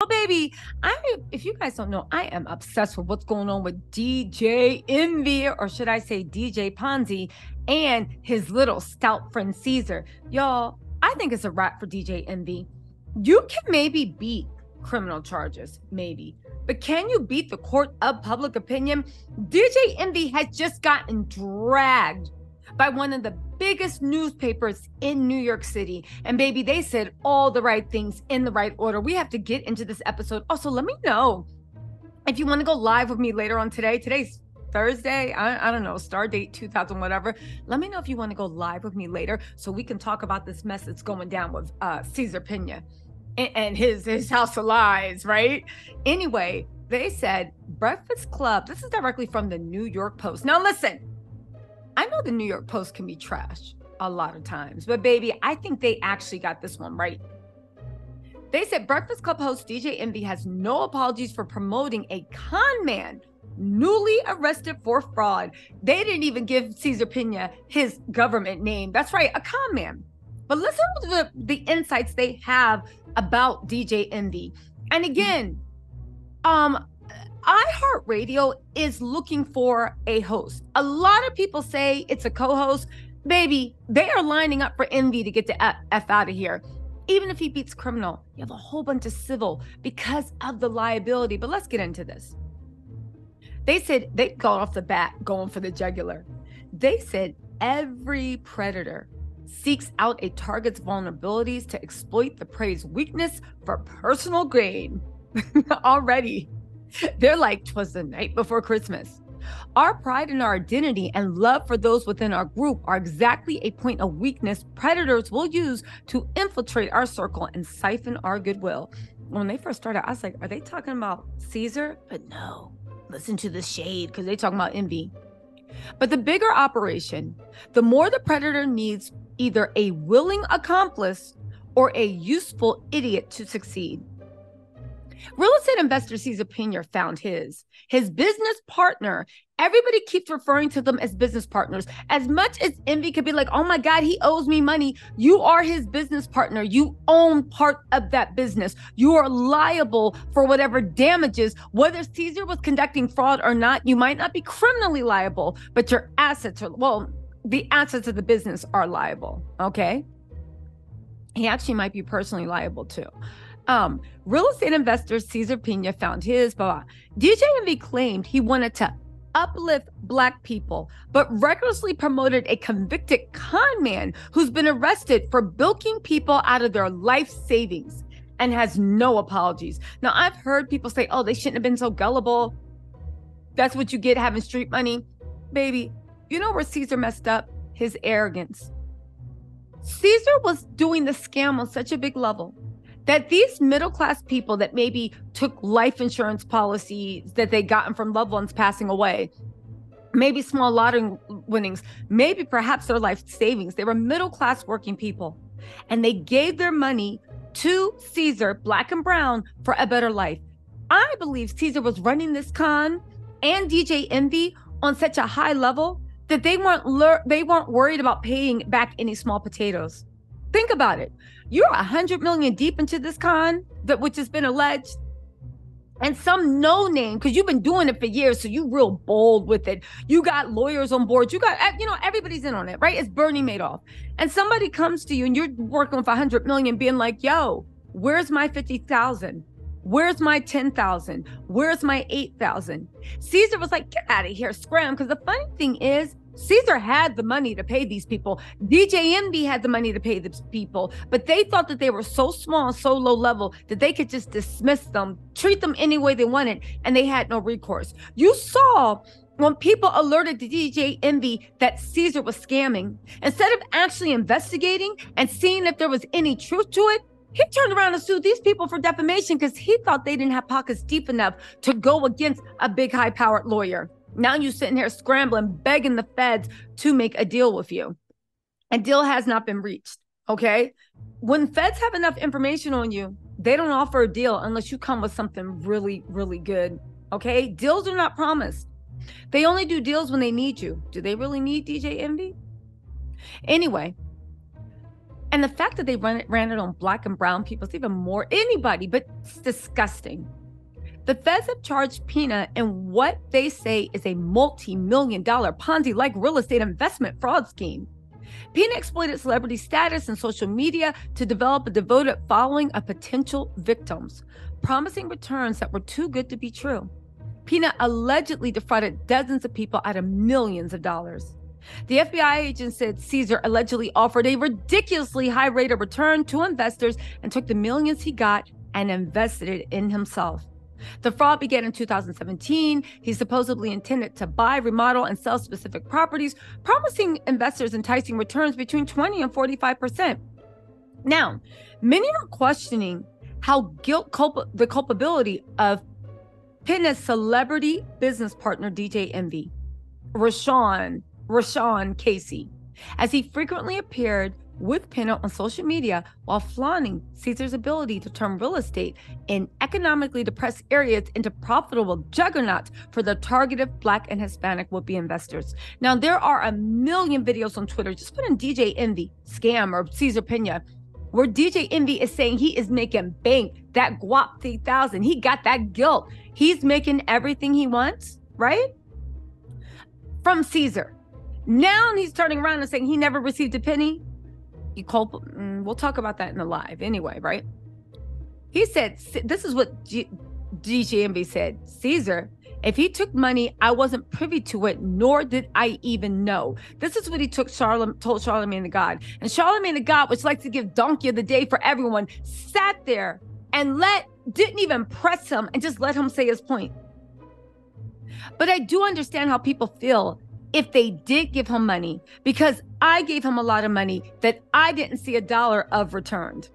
Oh, baby, if you guys don't know, I am obsessed with what's going on with DJ Envy, or should I say DJ Ponzi, and his little stout friend Caesar. Y'all, I think it's a wrap for DJ Envy. You can maybe beat criminal charges, maybe, but can you beat the court of public opinion? DJ Envy has just gotten dragged by one of the biggest newspapers in New York City. And baby, they said all the right things in the right order. We have to get into this episode. Also, let me know if you want to go live with me later on today. Today's Thursday. I don't know, star date 2000, whatever. Let me know if you want to go live with me later so we can talk about this mess that's going down with Cesar Pena and his house of lies, right? Anyway, they said Breakfast Club. This is directly from the New York Post. Now, listen. I know the New York Post can be trash a lot of times, but baby, I think they actually got this one right. They said Breakfast Club host DJ Envy has no apologies for promoting a con man newly arrested for fraud. They didn't even give Cesar Pena his government name. That's right, a con man. But listen to the insights they have about DJ Envy. And again, iHeartRadio is looking for a host. A lot of people say it's a co-host. Baby, they are lining up for Envy to get the F out of here. Even if he beats criminal, you have a whole bunch of civil because of the liability. But let's get into this. They said they got off the bat going for the jugular. They said every predator seeks out a target's vulnerabilities to exploit the prey's weakness for personal gain. Already. They're like, 'twas the night before Christmas. Our pride in our identity and love for those within our group are exactly a point of weakness predators will use to infiltrate our circle and siphon our goodwill. When they first started, I was like, are they talking about Caesar? But no, listen to the shade because they're talking about Envy. But the bigger operation, the more the predator needs either a willing accomplice or a useful idiot to succeed. Real estate investor Cesar Pena found his business partner. Everybody keeps referring to them as business partners. As much as Envy could be like, oh my God, he owes me money. You are his business partner. You own part of that business. You are liable for whatever damages, whether Caesar was conducting fraud or not. You might not be criminally liable, but your assets are, well, the assets of the business are liable. Okay. He actually might be personally liable too. Real estate investor Cesar Pena found his, DJ Envy claimed he wanted to uplift Black people, but recklessly promoted a convicted con man who's been arrested for bilking people out of their life savings and has no apologies. Now, I've heard people say, oh, they shouldn't have been so gullible. That's what you get having street money. Baby, you know where Caesar messed up? His arrogance. Caesar was doing the scam on such a big level that these middle-class people that maybe took life insurance policies that they gotten from loved ones passing away, maybe small lottery winnings, maybe perhaps their life savings, they were middle-class working people. And they gave their money to Caesar, Black and brown, for a better life. I believe Caesar was running this con and DJ Envy on such a high level that they weren't worried about paying back any small potatoes. Think about it. You're 100 million deep into this con, which has been alleged, and some no name, because you've been doing it for years, so you real bold with it. You got lawyers on board. You got, everybody's in on it, right? It's Bernie Madoff. And somebody comes to you and you're working with 100 million being like, yo, where's my 50,000? Where's my 10,000? Where's my 8,000? Caesar was like, get out of here, scram. Because the funny thing is, Caesar had the money to pay these people. DJ Envy had the money to pay these people, but they thought that they were so small, so low level that they could just dismiss them, treat them any way they wanted, and they had no recourse. You saw when people alerted to DJ Envy that Caesar was scamming, instead of actually investigating and seeing if there was any truth to it, he turned around and sued these people for defamation because he thought they didn't have pockets deep enough to go against a big high-powered lawyer. Now you're sitting here scrambling, begging the feds to make a deal with you. A deal has not been reached, okay? When feds have enough information on you, they don't offer a deal unless you come with something really, really good, okay? Deals are not promised. They only do deals when they need you. Do they really need DJ Envy? Anyway, And the fact that they ran it on black and brown people is even more, anybody, but it's disgusting. The feds have charged Pina in what they say is a multi-million-dollar Ponzi-like real estate investment fraud scheme. Pina exploited celebrity status and social media to develop a devoted following of potential victims, promising returns that were too good to be true. Pina allegedly defrauded dozens of people out of millions of dollars. The FBI agent said Caesar allegedly offered a ridiculously high rate of return to investors and took the millions he got and invested it in himself. The fraud began in 2017. He supposedly intended to buy, remodel, and sell specific properties, promising investors enticing returns between 20 and 45%. Now, many are questioning how the culpability of Pina's celebrity business partner, DJ Envy, Rashawn Casey, as he frequently appeared with Pina on social media while flaunting Caesar's ability to turn real estate in economically depressed areas into profitable juggernauts for the targeted Black and Hispanic would-be investors. Now, there are a million videos on Twitter. Just put in DJ Envy scam or Caesar Pina, where DJ Envy is saying he is making bank, that guap 3,000. He got that guilt. He's making everything he wants, right? From Caesar. Now he's turning around and saying he never received a penny. We'll talk about that in the live anyway, right? He said, this is what DJ Envy said. Caesar, if he took money, I wasn't privy to it, nor did I even know. This is what he told Charlemagne the God. And Charlemagne the God, which likes to give donkey of the day for everyone, sat there and didn't even press him and just let him say his point. But I do understand how people feel if they did give him money, because I gave him a lot of money that I didn't see a dollar of returned.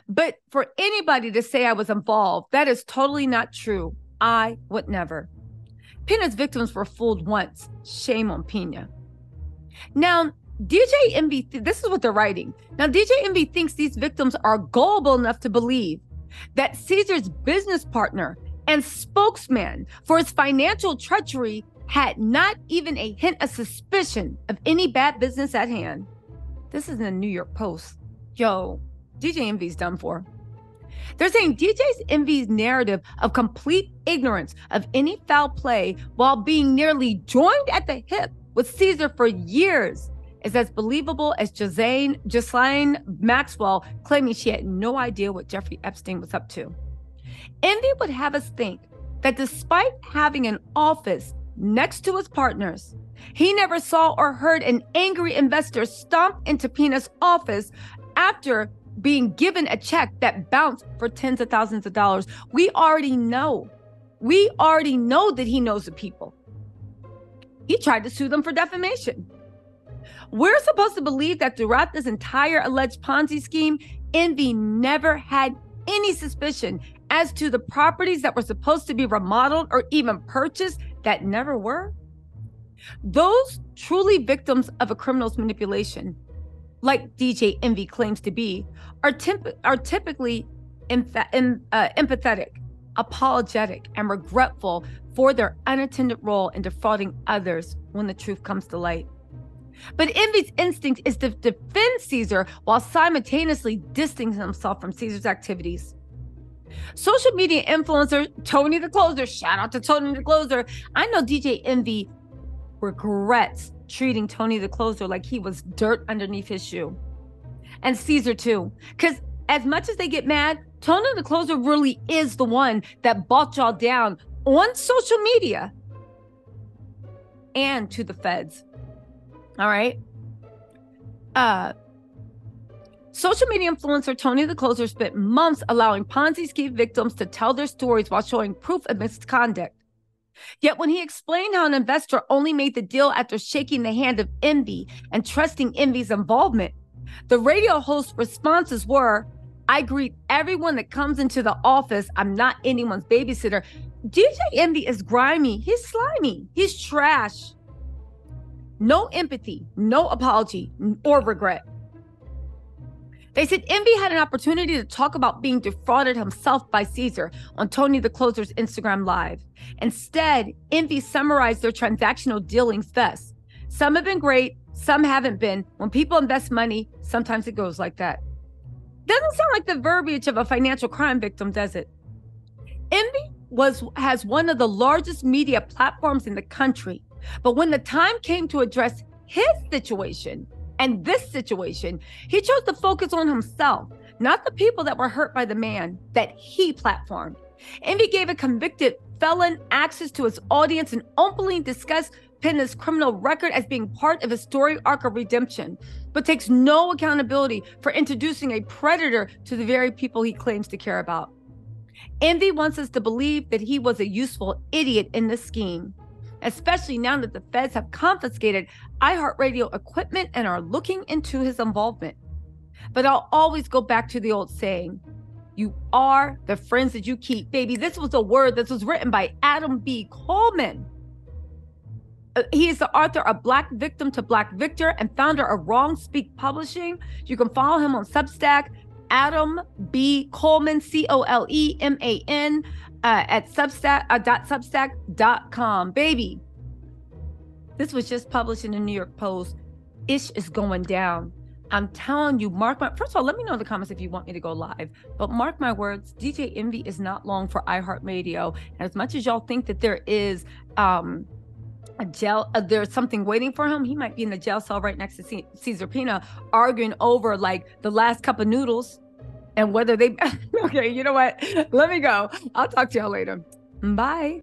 But for anybody to say I was involved, that is totally not true. I would never. Pina's victims were fooled once. Shame on Pina. Now, DJ Envy, this is what they're writing. Now, DJ Envy thinks these victims are gullible enough to believe that Caesar's business partner and spokesman for his financial treachery had not even a hint of suspicion of any bad business at hand. This is in the New York Post. Yo, DJ Envy's done for. They're saying DJ Envy's narrative of complete ignorance of any foul play while being nearly joined at the hip with Caesar for years is as believable as Ghislaine Maxwell claiming she had no idea what Jeffrey Epstein was up to. Envy would have us think that despite having an office next to his partners, he never saw or heard an angry investor stomp into Pina's office after being given a check that bounced for tens of thousands of dollars. We already know that he knows the people. He tried to sue them for defamation. We're supposed to believe that throughout this entire alleged Ponzi scheme, Envy never had any suspicion as to the properties that were supposed to be remodeled or even purchased that never were. Those truly victims of a criminal's manipulation, like DJ Envy claims to be, are typically empathetic, apologetic, and regretful for their unattended role in defrauding others when the truth comes to light. But Envy's instinct is to defend Caesar while simultaneously distancing himself from Caesar's activities. Social media influencer Tony the Closer, shout out to Tony the Closer. I know DJ Envy regrets treating Tony the Closer like he was dirt underneath his shoe. And Caesar too. Because as much as they get mad, Tony the Closer really is the one that bought y'all down on social media and to the feds. All right. Social media influencer Tony the Closer spent months allowing Ponzi scheme victims to tell their stories while showing proof of misconduct. Yet when he explained how an investor only made the deal after shaking the hand of Envy and trusting Envy's involvement, the radio host's responses were, "I greet everyone that comes into the office. I'm not anyone's babysitter." DJ Envy is grimy. He's slimy. He's trash. No empathy, no apology, or regret. They said Envy had an opportunity to talk about being defrauded himself by Caesar on Tony the Closer's Instagram Live. Instead, Envy summarized their transactional dealings thus: "Some have been great, Some haven't been. When people invest money, sometimes it goes like that. Doesn't sound like the verbiage of a financial crime victim, does it? Envy has one of the largest media platforms in the country. But when the time came to address his situation and this situation, he chose to focus on himself, not the people that were hurt by the man that he platformed. Envy gave a convicted felon access to his audience and openly discussed Penna's criminal record as being part of his story arc of redemption, but takes no accountability for introducing a predator to the very people he claims to care about. Envy wants us to believe that he was a useful idiot in the scheme, especially now that the feds have confiscated iHeartRadio equipment and are looking into his involvement. But I'll always go back to the old saying, you are the friends that you keep. Baby, this was a word that was written by Adam B. Coleman. He is the author of Black Victim to Black Victor and founder of Wrong Speak Publishing. You can follow him on Substack, Adam B. Coleman, Coleman, at substack.substack.com. Baby, this was just published in the New York Post. Ish is going down. I'm telling you, first of all, let me know in the comments if you want me to go live, but mark my words, DJ Envy is not long for iHeartRadio. And as much as y'all think that there is, there's something waiting for him, he might be in the jail cell right next to Caesar Pina arguing over like the last cup of noodles and whether they okay, you know what, let me go. I'll talk to y'all later. Bye.